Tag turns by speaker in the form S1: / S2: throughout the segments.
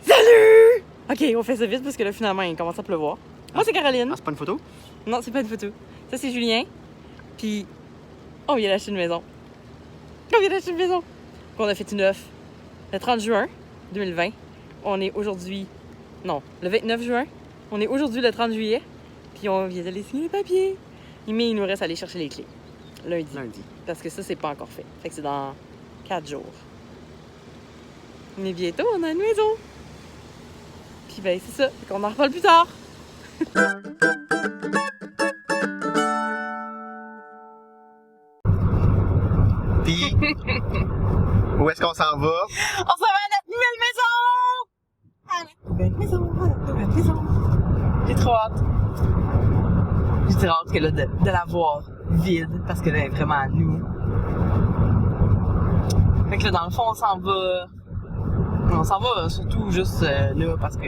S1: Salut! Ok, on fait ça vite parce que là, finalement, il commence à pleuvoir. Moi, c'est Caroline.
S2: Ah, c'est pas une photo?
S1: Non, c'est pas une photo. Ça, c'est Julien. Puis, on vient d'acheter une maison. On vient d'acheter une maison. Qu'on a fait une offre le 30 juin 2020. On est aujourd'hui... Non, le 29 juin. On est aujourd'hui le 30 juillet. Puis, on vient d'aller signer les papiers. Mais il nous reste à aller chercher les clés. Lundi. Parce que ça, c'est pas encore fait. Fait que c'est dans 4 jours. Mais bientôt, on a une maison. Puis ben, c'est ça. Fait qu'on en reparle plus tard.
S2: Puis, où est-ce qu'on s'en va?
S1: On s'en va à notre nouvelle maison! À notre nouvelle maison. J'ai trop hâte. J'ai trop hâte que là, de la voir vide, parce que là, elle est vraiment à nous. Fait que là, dans le fond, on s'en va surtout juste là, parce que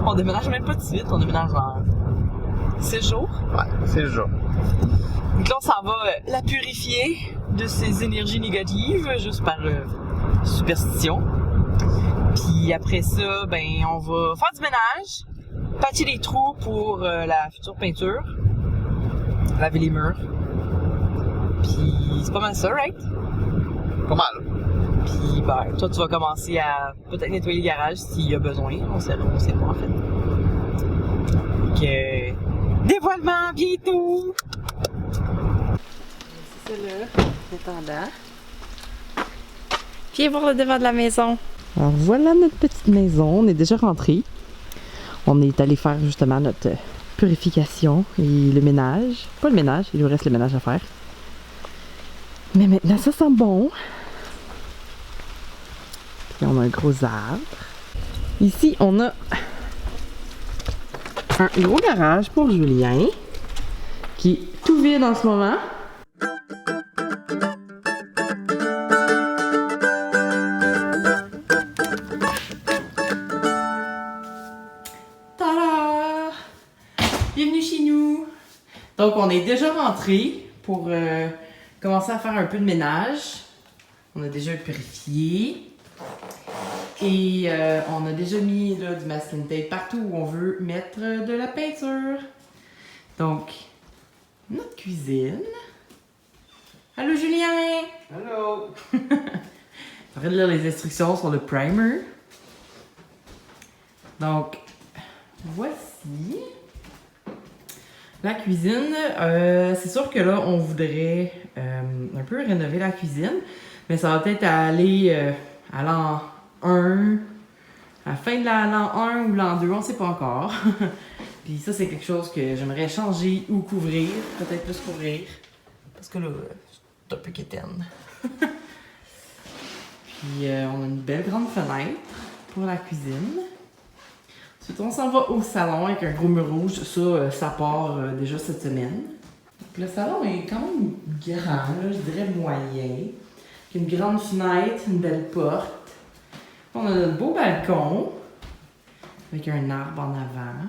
S1: on déménage même pas tout de suite, on déménage dans 6 jours.
S2: Ouais, 6 jours.
S1: Donc là, on s'en va la purifier de ses énergies négatives, juste par superstition. Puis après ça, ben, on va faire du ménage, patcher les trous pour la future peinture, laver les murs. Puis c'est pas mal ça, right?
S2: Pas mal.
S1: Puis ben, toi, tu vas commencer à peut-être nettoyer le garage s'il y a besoin. On sait pas, en fait. Donc, dévoilement bientôt! C'est ça, là, attendant. Viens voir le devant de la maison. Alors, voilà notre petite maison. On est déjà rentré. On est allé faire justement notre purification et le ménage. Pas le ménage, il nous reste le ménage à faire. Mais maintenant, ça sent bon. Puis on a un gros arbre. Ici, on a un gros garage pour Julien qui est tout vide en ce moment. Tada! Bienvenue chez nous! Donc, on est déjà rentré pour commencer à faire un peu de ménage. On a déjà purifié. Et on a déjà mis là, du masking tape partout où on veut mettre de la peinture. Donc, notre cuisine. Allô Julien!
S2: Allô!
S1: En train de lire les instructions sur le primer. Donc, voici la cuisine. C'est sûr que là, on voudrait un peu rénover la cuisine. Mais ça va peut-être aller à l'an 1, à la fin de l'an 1 ou l'an 2, on ne sait pas encore. Puis ça, c'est quelque chose que j'aimerais changer ou couvrir. Peut-être plus couvrir. Parce que là, c'est un peu quétaine. Puis on a une belle grande fenêtre pour la cuisine. Ensuite, on s'en va au salon avec un gros mur rouge. Ça part déjà cette semaine. Donc, le salon est quand même grand, là, je dirais moyen. Une grande fenêtre, une belle porte. On a notre beau balcon avec un arbre en avant.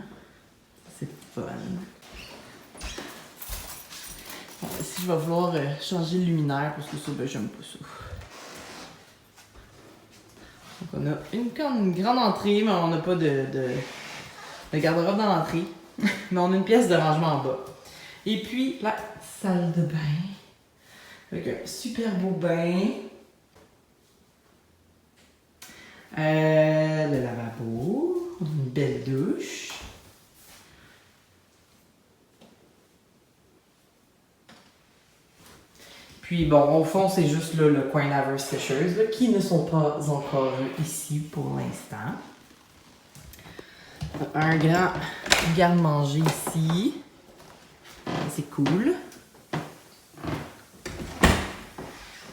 S1: C'est fun. Bon, ici, je vais vouloir changer le luminaire parce que ça, ben, j'aime pas ça. Donc, on a une grande entrée, mais on n'a pas de garde-robe dans l'entrée. Mais on a une pièce de rangement en bas. Et puis, la salle de bain. Avec un super beau bain. Le lavabo. Une belle douche. Puis bon, au fond, c'est juste là, le coin laveuse sécheuse là, qui ne sont pas encore ici pour l'instant. Un grand garde-manger ici. C'est cool.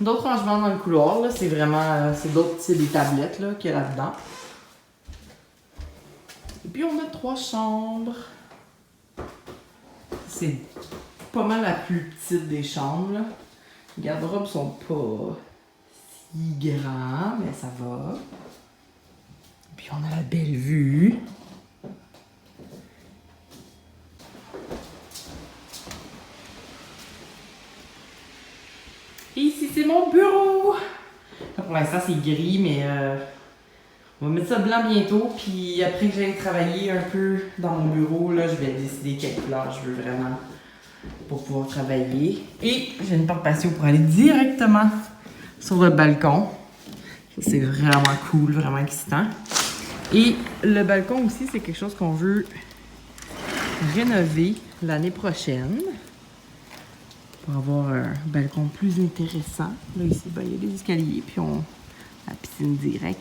S1: D'autres rangements dans le couloir, là, c'est vraiment, c'est des tablettes là, qu'il y a là-dedans. Et puis on a 3 chambres. C'est pas mal la plus petite des chambres, là. Les garde-robes sont pas si grands, mais ça va. Et puis on a la belle vue. Et ici, c'est mon bureau! Pour l'instant, c'est gris, mais on On va mettre ça blanc bientôt, puis après que j'aille travailler un peu dans mon bureau, là, je vais décider quelle couleur je veux vraiment pour pouvoir travailler. Et j'ai une porte patio pour aller directement sur le balcon. Ça, c'est vraiment cool, vraiment excitant. Et le balcon aussi, c'est quelque chose qu'on veut rénover l'année prochaine pour avoir un balcon plus intéressant. Là, ici, ben, il y a des escaliers, puis la piscine directe.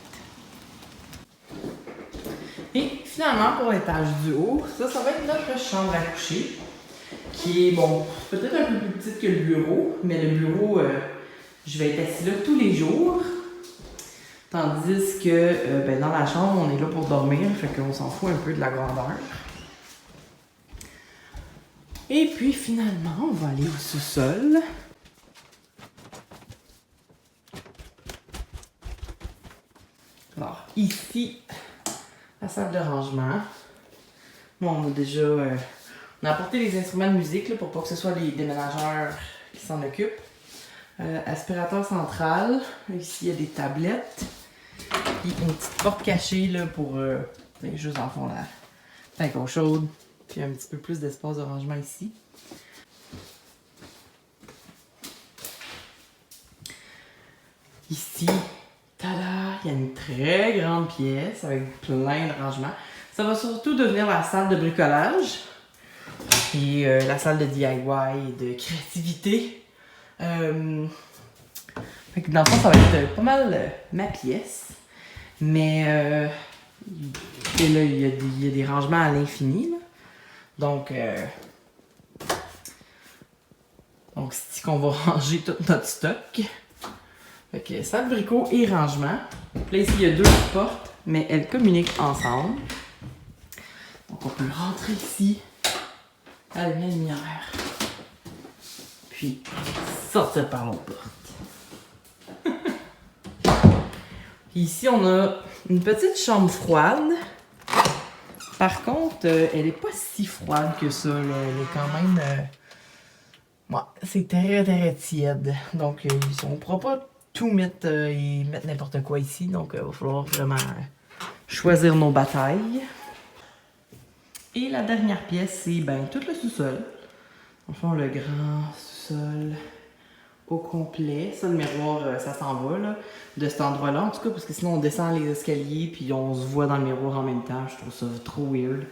S1: Et finalement, pour l'étage du haut, ça va être notre chambre à coucher, qui est, bon, peut-être un peu plus petite que le bureau, mais le bureau, je vais être assis là tous les jours. Tandis que ben, dans la chambre, on est là pour dormir, fait qu'on s'en fout un peu de la grandeur. Et puis finalement, on va aller au sous-sol. Alors, ici, la salle de rangement. Bon, on a déjà on a apporté les instruments de musique là, pour pas que ce soit les déménageurs qui s'en occupent. Aspirateur central. Ici, il y a des tablettes. Puis une petite porte cachée là, pour juste en fond la peinture d'eau chaude. Puis un petit peu plus d'espace de rangement ici. Ici, tada, il y a une très grande pièce avec plein de rangements. Ça va surtout devenir la salle de bricolage et la salle de DIY et de créativité. Fait que dans le fond, ça va être pas mal ma pièce. Mais et là, il y a des rangements à l'infini. Donc c'est ici qu'on va ranger tout notre stock. Fait que salle de bricot et rangement. Puis là, ici, il y a deux portes, mais elles communiquent ensemble. Donc on peut rentrer ici, allumer la lumière, puis sortir par l'autre porte. Ici, on a une petite chambre froide. Par contre, elle est pas si froide que ça. Là. Elle est quand même... Ouais, c'est très tiède. Donc, on ne pourra pas tout mettre et mettre n'importe quoi ici. Donc, il va falloir vraiment choisir nos batailles. Et la dernière pièce, c'est ben, tout le sous-sol. Enfin, le grand sous-sol au complet. Ça, le miroir, ça s'en va, là, de cet endroit-là, en tout cas, parce que sinon, on descend les escaliers, puis on se voit dans le miroir en même temps. Je trouve ça trop weird.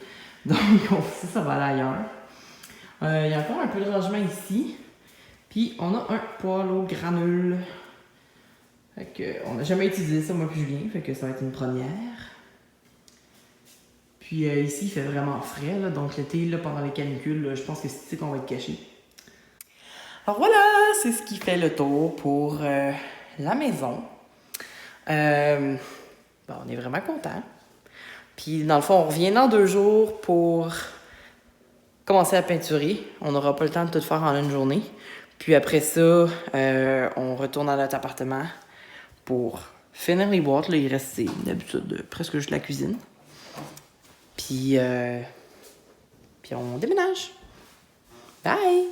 S1: Donc, ça va aller ailleurs. Il y a encore un peu de rangement ici. Puis, on a un poêle granule. Fait que, on n'a jamais utilisé ça, moi puis Julien. Fait que ça va être une première. Puis, ici, il fait vraiment frais, là. Donc, l'été, là, pendant les canicules, là, je pense que c'est ici qu'on va être caché. Alors voilà, c'est ce qui fait le tour pour la maison. Bon, on est vraiment contents. Puis dans le fond, on revient dans 2 jours pour commencer à peinturer. On n'aura pas le temps de tout faire en une journée. Puis après ça, on retourne à notre appartement pour finir les boîtes. Là, il reste d'habitude presque juste la cuisine. Puis on déménage. Bye!